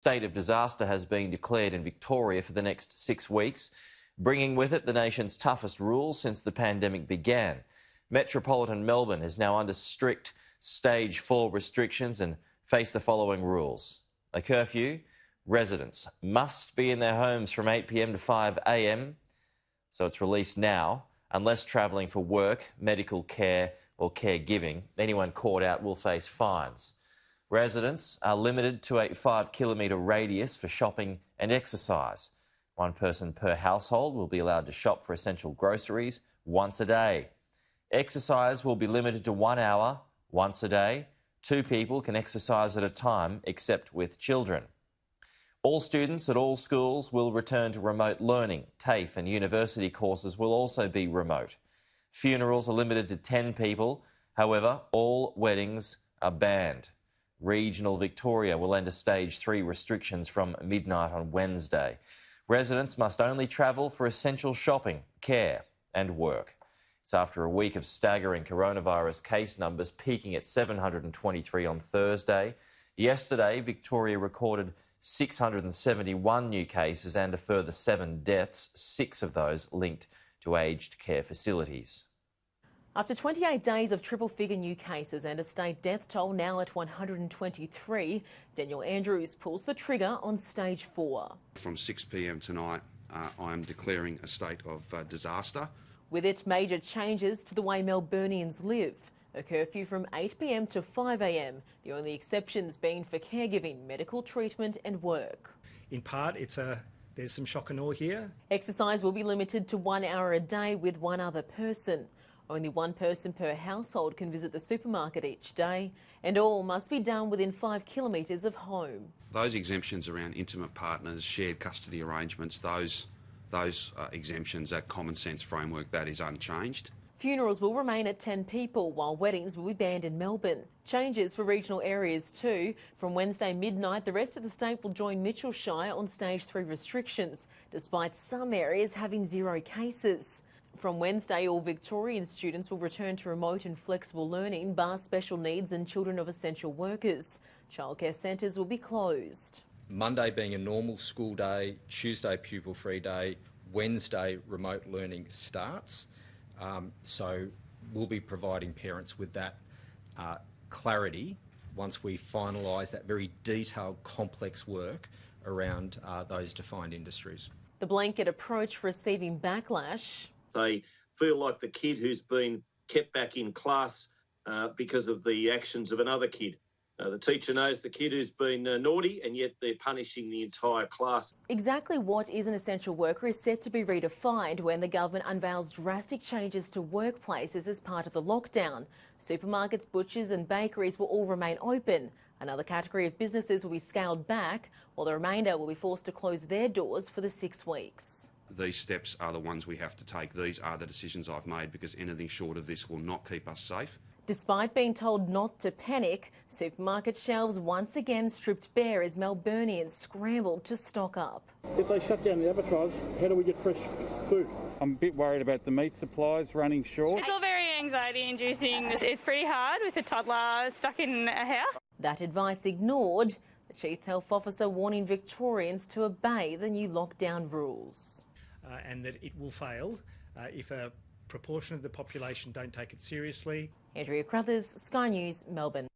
state of disaster has been declared in Victoria for the next 6 weeks, bringing with it the nation's toughest rules since the pandemic began. Metropolitan Melbourne is now under strict stage 4 restrictions and face the following rules. A curfew. Residents must be in their homes from 8 p.m. to 5 a.m, so it's released now, unless travelling for work, medical care or caregiving. Anyone caught out will face fines. Residents are limited to a 5-kilometre radius for shopping and exercise. One person per household will be allowed to shop for essential groceries once a day. Exercise will be limited to 1 hour once a day. 2 people can exercise at a time, except with children. All students at all schools will return to remote learning. TAFE and university courses will also be remote. Funerals are limited to 10 people. However, all weddings are banned. Regional Victoria will enter stage 3 restrictions from midnight on Wednesday. Residents must only travel for essential shopping, care and work. It's after a week of staggering coronavirus case numbers peaking at 723 on Thursday. Yesterday, Victoria recorded 671 new cases and a further 7 deaths, 6 of those linked to aged care facilities. After 28 days of triple-figure new cases and a state death toll now at 123, Daniel Andrews pulls the trigger on stage 4. From 6 p.m. tonight, I am declaring a state of disaster. With it, major changes to the way Melburnians live. A curfew from 8 p.m. to 5 a.m, the only exceptions being for caregiving, medical treatment and work. In part, there's some shock and awe here. Exercise will be limited to 1 hour a day with one other person. Only one person per household can visit the supermarket each day, and all must be done within 5 kilometres of home. Those exemptions around intimate partners, shared custody arrangements, those exemptions, that common sense framework, that is unchanged. Funerals will remain at 10 people, while weddings will be banned in Melbourne. Changes for regional areas too. From Wednesday midnight, the rest of the state will join Mitchell Shire on stage 3 restrictions, despite some areas having 0 cases. From Wednesday, all Victorian students will return to remote and flexible learning, bar special needs and children of essential workers. Childcare centres will be closed. Monday being a normal school day, Tuesday pupil-free day, Wednesday remote learning starts. So we'll be providing parents with that clarity once we finalise that very detailed, complex work around those defined industries. The blanket approach receiving backlash. They feel like the kid who's been kept back in class because of the actions of another kid. The teacher knows the kid who's been naughty, and yet they're punishing the entire class. Exactly what is an essential worker is set to be redefined when the government unveils drastic changes to workplaces as part of the lockdown. Supermarkets, butchers and bakeries will all remain open. Another category of businesses will be scaled back, while the remainder will be forced to close their doors for the 6 weeks. These steps are the ones we have to take. These are the decisions I've made, because anything short of this will not keep us safe. Despite being told not to panic, supermarket shelves once again stripped bare as Melburnians scrambled to stock up. If they shut down the abattoirs, how do we get fresh food? I'm a bit worried about the meat supplies running short. It's all very anxiety-inducing. It's pretty hard with a toddler stuck in a house. That advice ignored, the Chief Health Officer warning Victorians to obey the new lockdown rules. And that it will fail if a proportion of the population don't take it seriously. Andrea Crothers, Sky News, Melbourne.